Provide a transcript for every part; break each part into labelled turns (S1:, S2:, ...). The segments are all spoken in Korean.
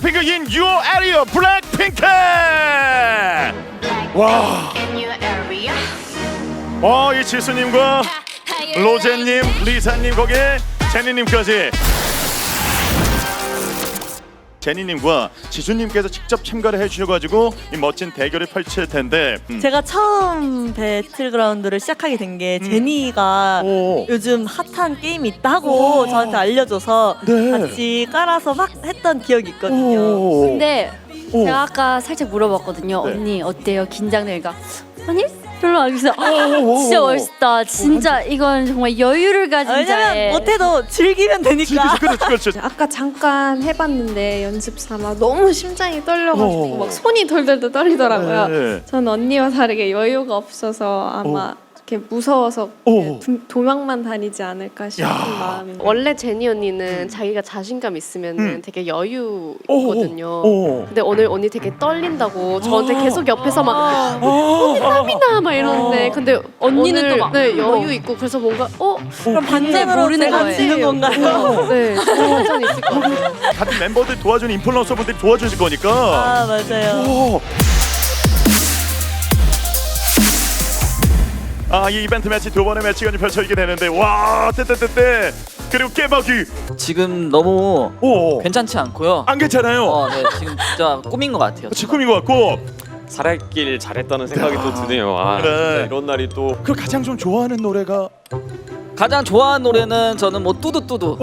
S1: 블랙핑크 in your area. 블랙핑크. 와, 이 지수님과 로제님, 리사님, 거기에 제니님까지. 제니님과 지수님께서 직접 참가를 해주셔가지고 이 멋진 대결을 펼칠 텐데
S2: 제가 처음 배틀그라운드를 시작하게 된 게 제니가 요즘 핫한 게임이 있다고 저한테 알려줘서 같이 깔아서 막 했던 기억이 있거든요.
S3: 근데 제가 아까 살짝 물어봤거든요. 언니 어때요? 긴장되니까 아니 별로 안 비싸. 진짜 멋있다. 진짜 이건 정말 여유를 가진
S2: 왜냐면
S3: 자의.
S2: 못해도 즐기면 되니까.
S1: 그렇죠.
S4: 아까 잠깐 해봤는데 연습 삼아 너무 심장이 떨려가지고 막 손이 돌돌돌 떨리더라고요.
S1: 네.
S4: 전 언니와 다르게 여유가 없어서 아마 이렇게 무서워서 도망만 다니지 않을까 싶은 마음입니다.
S5: 원래 제니 언니는 자기가 자신감 있으면 되게 여유 있거든요. 근데 오늘 언니 되게 떨린다고 저한테 계속 옆에서 막 언니 땀이 나 막 이러는데 근데
S3: 언니는
S5: 오늘
S3: 또 막
S5: 네, 여유 있고 그래서 뭔가
S2: 그럼 반전으로
S3: 모르는
S2: 제가
S3: 거예요.
S2: 지는 건가요?
S5: 네 완전 있을 것 같아요.
S1: 같은 멤버들 도와주는 인플루언서분들이 도와주실 거니까.
S2: 아 맞아요.
S1: 이 이벤트 매치 두 번의 매치가 펼쳐지게 되는데 와 떼떼떼떼 그리고 깨박이
S6: 지금 너무 괜찮지 않고요.
S1: 안 괜찮아요.
S6: 네, 지금 진짜 꿈인 것 같아요.
S1: 지금인 것 같고
S7: 살아있길 잘했다는 생각이 또 드네요.
S1: 그래.
S7: 이런 날이 또.
S1: 그 가장 좀 좋아하는 노래가
S6: 가장 좋아하는 노래는 저는 뭐 뚜두뚜두.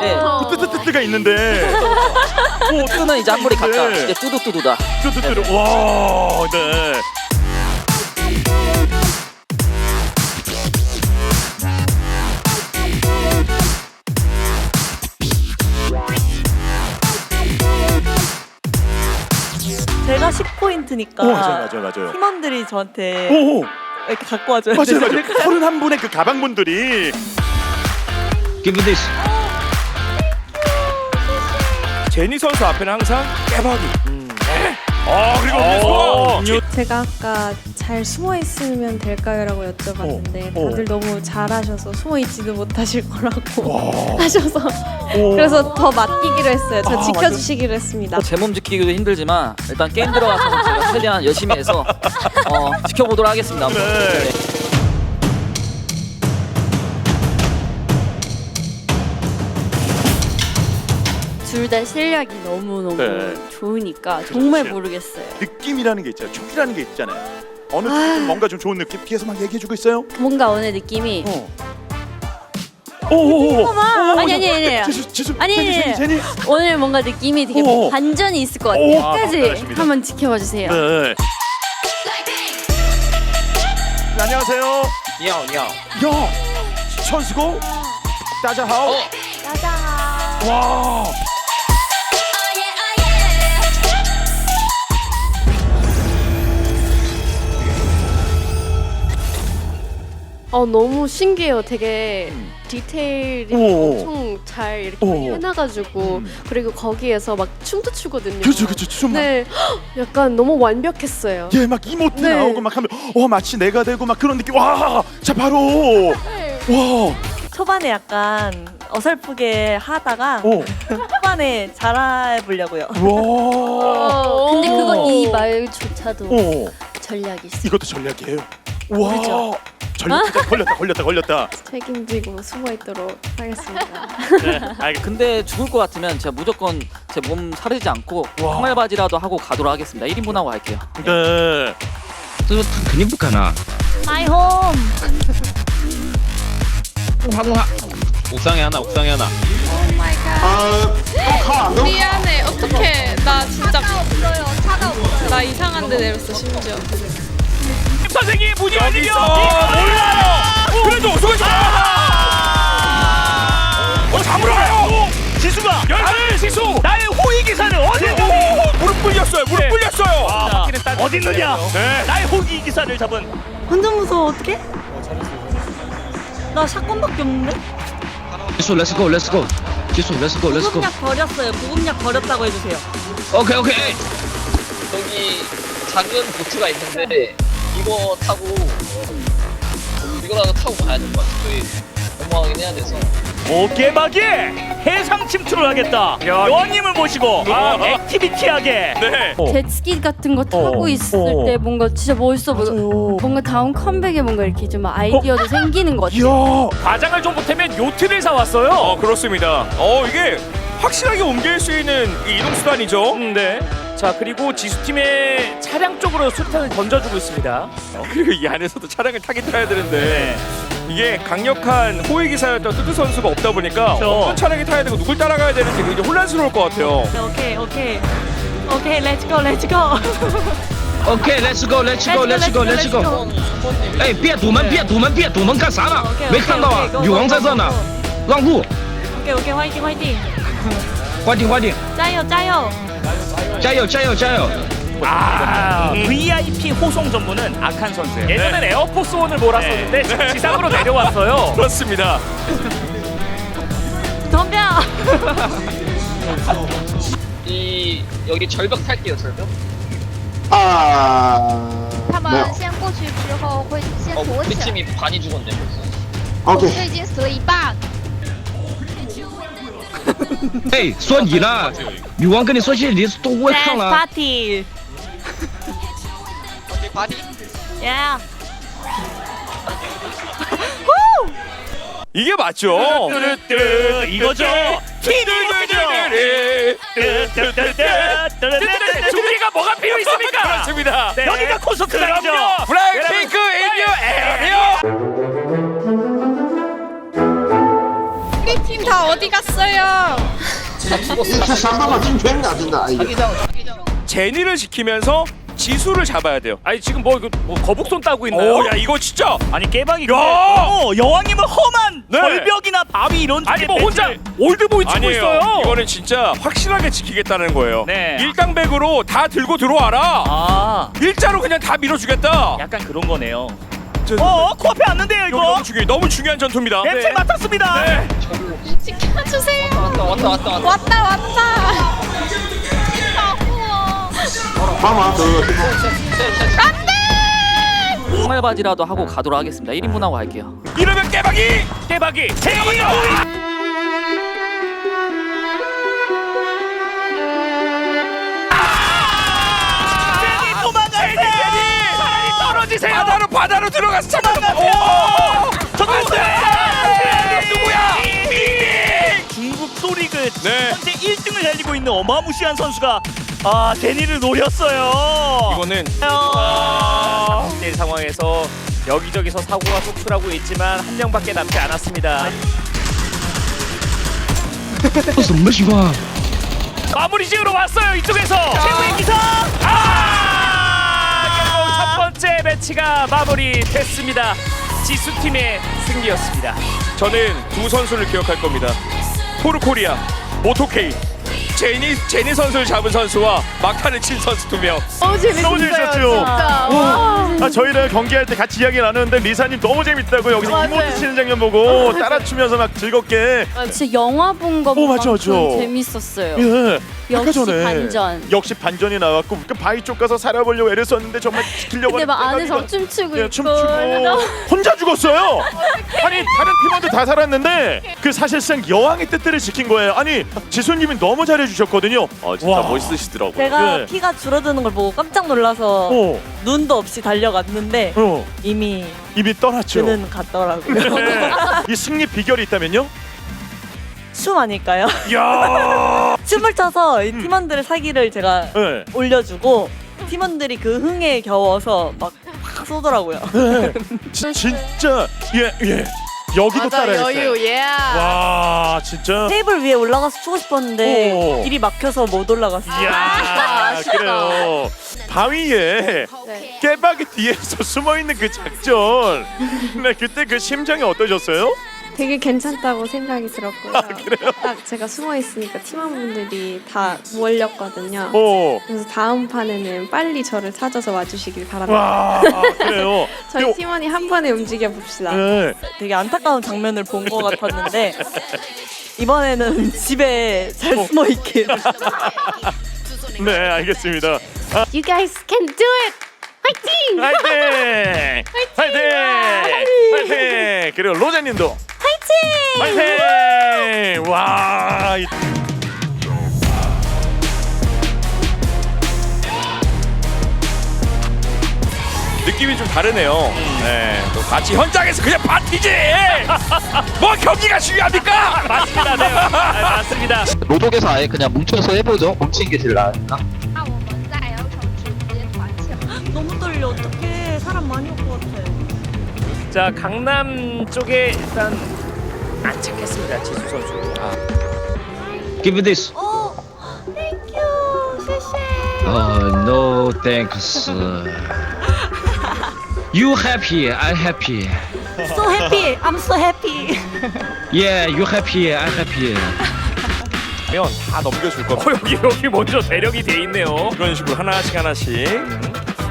S6: 네.
S1: 뜨뜨뜨뜨가 있는데
S6: 뚜는 이제 한물이 가까
S1: 네.
S6: 이제 뚜두뚜두다.
S1: 뜨뜨뜨 와 네.
S2: 제가 10포인트니까
S1: 맞아요.
S2: 팀원들이 저한테 이렇게 갖고 와줘요.
S1: 맞아요. 31분의 그 가방분들이
S7: 제니 선수 앞에는 항상 깨박이.
S1: 그리고
S4: 제가 아까 잘 숨어 있으면 될까요라고 여쭤봤는데 다들 너무 잘하셔서 숨어 있지도 못하실 거라고 하셔서 그래서 더 맡기기로 했어요. 저 지켜주시기로 했습니다.
S6: 제 몸 지키기도 힘들지만 일단 게임 들어가서 제가 최대한 열심히 해서 지켜보도록 하겠습니다.
S1: 네.
S3: 둘 다 실력이 너무너무
S1: 네.
S3: 좋으니까 정말
S1: 그렇지.
S3: 모르겠어요.
S1: 느낌이라는 게 있잖아요. 촉이라는 게 있잖아요. 어느 팀은 좀 뭔가 좀 좋은 느낌 뒤에서 막 얘기해주고 있어요.
S3: 뭔가 오늘 느낌이 아니.
S1: 지수
S3: 아니.
S1: 제니
S3: 오늘 뭔가 느낌이 되게 반전이 있을 것 같아요. 끝까지 한번 지켜봐 주세요.
S1: 네. 안녕하세요.
S7: 야.
S1: 천수고 따자하오. 와.
S5: 너무 신기해요. 되게 디테일이 엄청 잘 이렇게 해놔가지고 그리고 거기에서 막 춤도 추거든요.
S1: 그렇죠. 춤.
S5: 네, 약간 너무 완벽했어요.
S1: 예, 막 이모트
S5: 네.
S1: 나오고 막 하면 마치 내가 되고 막 그런 느낌. 와, 자 바로. 와.
S2: 초반에 약간 어설프게 하다가 초반에 잘해보려고요.
S1: 와.
S3: 근데 그거 이 말조차도 전략이 있어.
S1: 이것도 전략이에요. 와. 전략 걸렸다.
S4: 책임지고 숨어 있도록 하겠습니다.
S1: 네.
S6: 근데 죽을 것 같으면 제가 무조건 제 몸 사르지 않고 항말바지라도 하고 가도록 하겠습니다. 1인분 하고 갈게요.
S1: 네.
S8: 这个肯定不可能。
S3: My home.
S7: 옥상에 하나.
S9: 미안해. 어떡해. 나 진짜 나 이상한 데 내렸어 심지어.
S7: 선생님 문이 아니요. 몰라요. 그래도 소개 좀. 잡으러 가요. 지수가. 지수. 나의 호의 기사는 어디? 무릎 꿇렸어요. 어디 있느냐? 나의 호의 기사를 잡은.
S2: 완전 무서워. 어떡해? 나 샷건밖에 없는데?
S8: 지수 let's go. 지수 let's go.
S2: 보급약 버렸어요. 보급약 버렸다고 해주세요.
S8: 오케이.
S6: 여기 작은 보트가 있는데 이거라도 타고 가야 될 것 같아요. 저희 넘어가긴 해야 돼서.
S7: 깨박이 해상 침투를 하겠다. 여왕님을 모시고 액티비티하게. 네.
S3: jetski 같은 거 타고 있을 때 뭔가 진짜 멋있어 보여. 뭔가 다음 컴백에 뭔가 이렇게 좀 아이디어도 생기는 것 같아요.
S7: 과장을 좀 보태면 요트를 사왔어요.
S10: 그렇습니다. 이게 확실하게 옮길 수 있는 이 이동 수단이죠.
S7: 네. 자, 그리고 지수팀의 차량 쪽으로 수류탄을 던져주고 있습니다.
S10: 그리고 이 안에서도 차량을 타긴 타야 되는데 이게 강력한 호위 기사였던 뚜뚜 선수가 없다 보니까 어떤 차량이 타야 되고 누굴 따라가야 되는지 굉장히 혼란스러울 것 같아요.
S2: 오케이, let's go.
S8: OK let's go let's go let's go let's go 哎别堵门别堵门别堵门干啥呢没看到啊女王在这呢让路
S2: 오케이, 화이팅.
S8: 快点快点
S2: 짜요.
S8: 加油加油加油
S7: VIP 호송 전문은 악한 선수예요. 예전엔 에어포스 원을 몰았었는데 지금 지상으로 내려왔어요.
S10: 그렇습니다.
S2: 덤벼.
S6: 이 여기 절벽 탈게요 절벽.
S11: 他们先过去之后会先躲
S6: 우리
S11: 起来，
S6: 팀이 반이 죽었네 벌써.
S11: 我们已经死了一半。
S8: 哎说你呢女王跟你说谢谢你都会看了
S2: 파티.
S6: 바디?
S2: Yeah.
S10: 이게 맞죠?
S7: 이거죠. 준비가 뭐가 필요 있습니까?
S10: 그렇습니다.
S7: 네. 여기가 콘서트장이죠.
S10: 블랙핑크 인류 에어리어.
S9: 우리 팀 다 어디 갔어요?
S10: 제니를 지키면서 지수를 잡아야 돼요.
S7: 아니 지금 뭐 거북손 따고 있나요?
S10: 야 이거 진짜.
S7: 아니 깨박이
S10: 야!
S7: 여왕님은 험한
S10: 네.
S7: 절벽이나 바위 이런 아니 뭐 혼자 올드보이 치고
S10: 아니에요.
S7: 있어요.
S10: 이거는 진짜 확실하게 지키겠다는 거예요.
S7: 네.
S10: 일당백으로 다 들고 들어와라. 일자로 그냥 다 밀어주겠다.
S7: 약간 그런 거네요. 코앞에 왔는데요 이거.
S10: 너무 중요한 전투입니다.
S7: 냄새
S10: 네.
S7: 맡았습니다.
S10: 네.
S9: 지켜주세요.
S6: 왔다.
S9: 왔다.
S6: 항말바지라도 하고 가도록 하겠습니다. 1인분 하고 갈게요.
S10: 이러면 깨박이.
S7: 제가 먼저. 도망가세요. 차라리 떨어지세요.
S10: 바다로 들어가서 잠깐만. 누구야?
S7: 중국 소리그
S10: 네.
S7: 현재 1등을 달리고 있는 어마무시한 선수가 제니를 노렸어요.
S10: 이거는
S7: 1대1 상황에서 여기저기서 사고가 속출하고 있지만 한 명밖에 남지 않았습니다.
S8: 这什么情况
S7: 마무리 지으러 왔어요 이쪽에서. 최고의 기사. 결국 첫 번째 매치가 마무리됐습니다. 지수팀의 승리였습니다.
S10: 저는 두 선수를 기억할 겁니다. 토르코리아, 모토케이. 제니 선수를 잡은 선수와 막타를 친 선수 2명.
S5: 너무 재밌었어요.
S1: 너무 재밌었죠.
S5: 진짜.
S1: 저희랑 경기할 때 같이 이야기 나누는데 리사님 너무 재밌다고 여기서 이모트 치는 장면 보고 따라추면서 막 즐겁게.
S3: 진짜 영화 본
S1: 맞아,
S3: 것만큼
S1: 맞아.
S3: 재밌었어요.
S1: 예. 아까
S3: 역시
S1: 전에
S3: 반전.
S1: 역시 반전이 나왔고 그 바위 쪽 가서 살아보려고 애를 썼는데 정말 지키려고
S3: 근데 막
S1: 하는데
S3: 안에서 춤추고
S1: 예,
S3: 있고.
S1: 춤추고 혼자 죽었어요. 아니 다른 팀원들 다 살았는데 그 사실상 여왕의 뜻대로 지킨 거예요. 아니 지수님이 너무 잘해주셨거든요. 진짜 멋있으시더라고요.
S2: 제가
S1: 네.
S2: 피가 줄어드는 걸 보고 깜짝 놀라서 눈도 없이 달려갔는데 이미
S1: 떠났죠.
S2: 그는 갔더라고요.
S1: 이 승리 비결이 있다면요?
S2: 춤 아닐까요?
S1: 야.
S2: 춤을 춰서 이 팀원들의 사기를 제가
S1: 네.
S2: 올려주고 팀원들이 그 흥에 겨워서 막 쏘더라고요.
S1: 진짜 예. 여기도 따라했어요.
S5: 여유.
S1: 와 진짜.
S2: 테이블 위에 올라가서 추고 싶었는데 길이 막혀서 못 올라갔어요.
S1: 이야 그래요. 바위에
S5: 네.
S1: 깨박이 뒤에서 숨어 있는 그 작전. 네 그때 그 심정이 어떠셨어요?
S4: 되게 괜찮다고 생각이 들었고요.
S1: 그래요?
S4: 딱 제가 숨어 있으니까 팀원분들이 다 몰렸거든요. 그래서 다음 판에는 빨리 저를 찾아서 와주시길 바랍니다.
S1: 와 그래요.
S4: 저희 팀원이 한 번에 움직여 봅시다.
S1: 네.
S2: 되게 안타까운 장면을 본 것 같았는데 이번에는 집에 잘 숨어 있길.
S1: 네 알겠습니다.
S5: You guys can do it. 화이팅!
S1: 화이팅! 화이팅! 그리고 로제님도
S7: 파이팅! 와.
S10: 느낌이 좀 다르네요. 네, 또 같이 현장에서 그냥 파티지. 뭐 경기가 중요합니까?
S7: 맞습니다. 네. 맞습니다.
S8: 로독에서 아예 그냥 뭉쳐서 해보죠. 뭉치는 게 제일 나으니까.
S11: 那我们在 L 城直接团起来。
S2: 너무 떨려. 어떡해. 사람 많이 올 것 같아.
S7: 자, 강남 쪽에 일단 안착했습니다. 지수 선수.
S8: Give me this.
S2: Thank you. 谢谢.
S8: No thanks. You happy, I happy.
S2: So happy. I'm so happy.
S8: Yeah, you happy, I happy.
S10: 면 다 넘겨줄 겁니다.
S7: 여기 먼저 대령이 돼 있네요.
S10: 이런 식으로 하나씩 하나씩.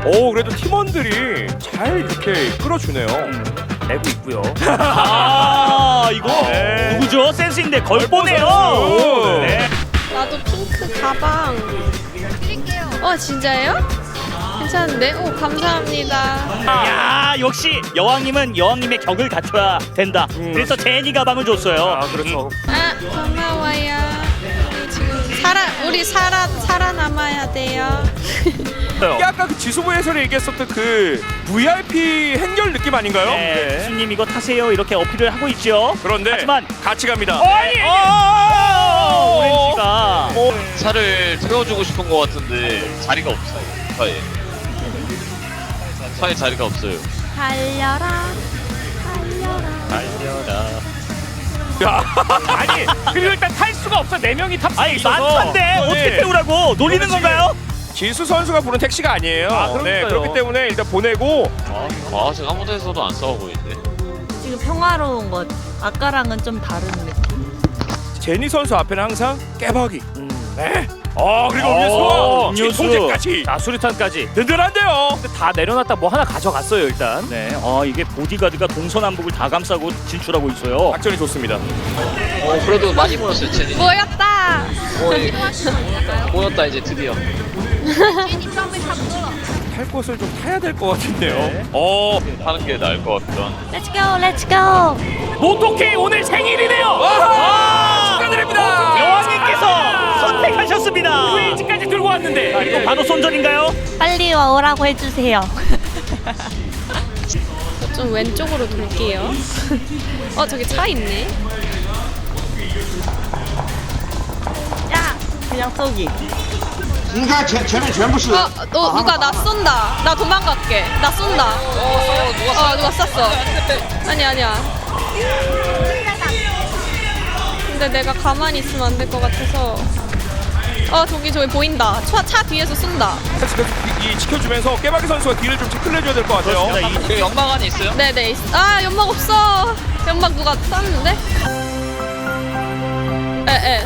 S10: 오, 그래도 팀원들이 잘 이렇게 끌어주네요.
S7: 내고 있고요. 아, 이거
S10: 네.
S7: 누구죠? 센스인데 걸보네요.
S10: 선수.
S7: 네.
S9: 나도 핑크 가방.
S11: 드릴게요.
S9: 진짜예요? 괜찮은데? 오, 감사합니다.
S7: 야, 역시 여왕님은 여왕님의 격을 갖춰야 된다. 그래서 제니 가방을 줬어요.
S10: 아, 그렇죠.
S9: 아, 고마워요. 우리 살아남아야 돼요.
S10: 이게 아까 그 지수부 해설이 얘기했었던 그 VIP 행렬 느낌 아닌가요?
S7: 네. 수님 이거 타세요. 이렇게 어필을 하고 있죠.
S10: 그런데
S7: 하지만
S10: 같이 갑니다.
S7: 오렌지가
S12: 차를 태워주고 싶은 것 같은데 자리가 없어요. 차에 자리가 없어요.
S2: 달려라.
S7: 아니 그리고 일단 탈 수가 없어. 4명이 탑승. 아니
S10: 있어서.
S7: 만반데 어떻게
S10: 네.
S7: 태우라고 놀리는
S10: 지금
S7: 건가요?
S10: 지수 선수가 부른 택시가 아니에요.
S7: 그러니까요.
S10: 네, 그렇기 때문에 일단 보내고.
S12: 제가 한 무대에서도 안 싸워 보이는데.
S2: 지금 평화로운 것. 아까랑은 좀 다른 느낌.
S10: 제니 선수 앞에는 항상 깨박이. 네. 그리고 음료수, 통제까지.
S7: 자, 수류탄까지.
S10: 든든한데요.
S7: 근데 다 내려놨다 뭐 하나 가져갔어요 일단. 네. 이게 보디가드가 동서남북을 다 감싸고 진출하고 있어요.
S10: 작전이 좋습니다.
S12: 그래도 많이 모였어요, 제니.
S9: 모였다.
S12: 모였다 이제 드디어.
S11: 姐你装备差不多了。
S10: 탈 곳을 좀 타야 될 것 같은데요.
S7: 네.
S12: 하는 게 나을 것 같기도 한데.
S2: Let's go. Let's go.
S7: 모토케이 오늘 생일이네요.
S10: 축하드립니다.
S7: 여왕님께서 선택하셨습니다. UH까지 들고 왔는데. 이거 바로 손절인가요?
S2: 빨리 와오라고 해주세요.
S9: 좀 왼쪽으로 돌게요. 저기 차 있네.
S2: 야, 그냥 쏘기.
S13: 인간 쟤는 전부 씨.
S9: 너 누가 나 쏜다. 나 도망갈게. 나 쏜다. 누가 쐈어. 아니야. 근데 내가 가만히 있으면 안 될 것 같아서. 저기 보인다. 차 뒤에서 쏜다.
S10: 계속 지켜주면서 깨박이 선수가 뒤를 좀 체크를 해줘야 될 것 같아요.
S12: 그 연막 안에 있어요?
S9: 네네. 연막 없어. 연막 누가 쐈는데?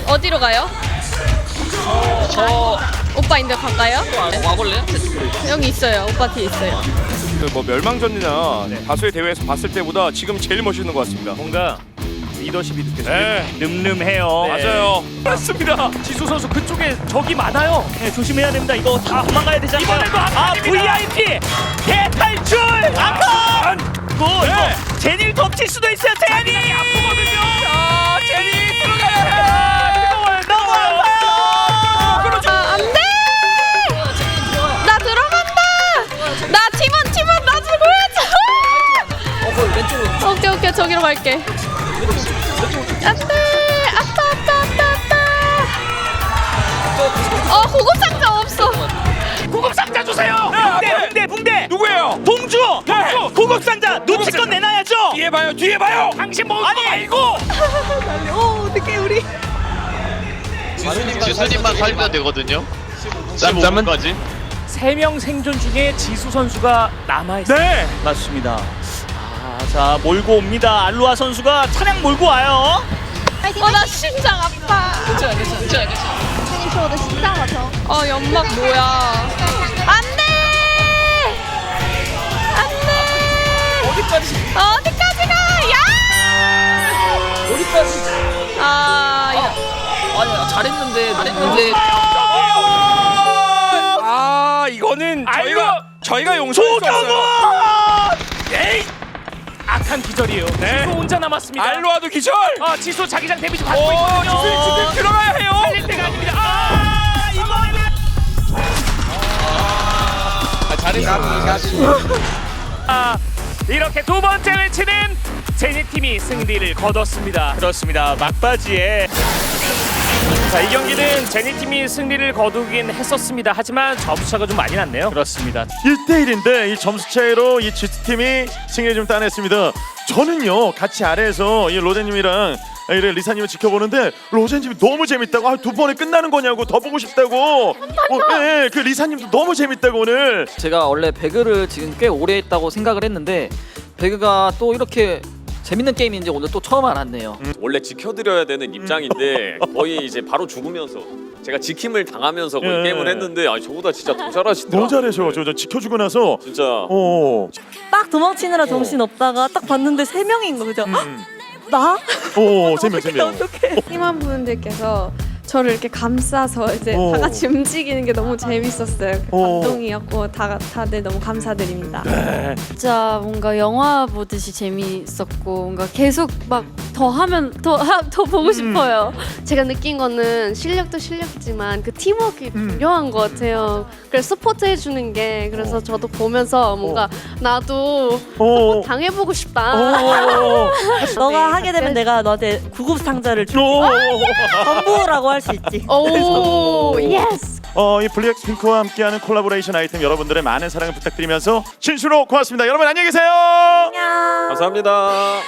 S9: 어디로 가요? 오빠 인데 갈까요?
S12: 와볼래요?
S9: 여기 있어요. 오빠 뒤에 있어요.
S10: 뭐 멸망전이나 다수의 대회에서 봤을 때보다 지금 제일 멋있는 것 같습니다.
S7: 뭔가 리더십이 느껴져요. 늠름해요.
S10: 맞아요. 맞습니다.
S7: 지수 선수 그쪽에 적이 많아요. 네, 조심해야 됩니다. 이거 다 도망가야 되잖아요. 이번에도 VIP 대탈출 아칸. 이거 제니를 덮칠 수도 있어요. 제니 아프거든요.
S10: 제니 들어가야 해.
S7: 너무 아파요.
S9: 안돼. 나 들어간다. 나 팀원 나 죽어야지. 오케이 저기로 갈게. 안돼. 아빠. 구급상자 없어.
S7: 구급상자 주세요. 붕대.
S10: 누구예요?
S7: 동주. 구급상자 눈치껏 내놔야죠.
S10: 뒤에 봐요.
S7: 당신 먹을 거 말고.
S2: 어떡해 우리.
S12: 지수님만 살면 되거든요.
S8: 짬짬은?
S12: 15분까지.
S7: 3명 생존 중에 지수 선수가 남아있어요.
S10: 네.
S7: 맞습니다. 자 몰고 옵니다. 알로아 선수가 차량 몰고 와요.
S9: 나 심장 아파.
S11: 跟你说我的心脏好疼。
S9: 연막 뭐야? 안돼. 어디까지 가? 야!
S6: 아니 잘했는데.
S10: 이거는 저희가 용서할 수 없어요.
S7: 에이! 악한 기절이에요.
S10: 네.
S7: 지소 혼자 남았습니다.
S10: 알로아도 기절.
S7: 아 지소 자기장 데미지 받고 있거든요.
S10: 지소 지금 들어가야 해요.
S7: 살릴 때가 아닙니다. 아 이번에는 이렇게 두 번째 매치는 제니 팀이 승리를 거뒀습니다. 그렇습니다. 막바지에 자, 이 경기는 제니 팀이 승리를 거두긴 했었습니다. 하지만 점수차가 좀 많이 났네요. 그렇습니다.
S1: 1대1인데 이 점수 차이로 이 G팀이 승리를 좀 따냈습니다. 저는요 같이 아래에서 이 로제님이랑 이래 리사님을 지켜보는데 로제님이 너무 재밌다고 두 번에 끝나는 거냐고 더 보고 싶다고 네, 그 리사님도 너무 재밌다고 오늘
S6: 제가 원래 배그를 지금 꽤 오래 했다고 생각을 했는데 배그가 또 이렇게 재밌는 게임인지 오늘 또 처음 알았네요.
S14: 원래 지켜드려야 되는 입장인데 거의 이제 바로 죽으면서 제가 지킴을 당하면서 거의 게임을 했는데 저보다 진짜 더 잘하시더라고요.
S1: 너무 잘해서 저 지켜주고 나서
S14: 진짜
S2: 딱 도망치느라 정신 없다가 딱 봤는데 3명인 거 그죠? 나?
S1: 오, 3명.
S2: 어떡해.
S4: 팀원분들께서 저를 이렇게 감싸서 이제 다 같이 움직이는 게 너무 재밌었어요. 감동이었고 다들 너무 감사드립니다.
S3: 진짜 뭔가 영화 보듯이 재미있었고 뭔가 계속 막 더 하면 더 보고 싶어요.
S5: 제가 느낀 거는 실력도 실력이지만 그 팀워크가 중요한 것 같아요. 그래서 서포트 해주는 게 그래서 저도 보면서 뭔가 나도 서포트 당해보고 싶다.
S2: 너가 하게 되면 내가 너한테 구급 상자를 줄게. 전부라고 할 수 있지.
S5: 오, 예스.
S1: 이 블랙핑크와 함께하는 콜라보레이션 아이템 여러분들의 많은 사랑을 부탁드리면서 진수로 고맙습니다. 여러분 안녕히 계세요.
S2: 안녕.
S14: 감사합니다.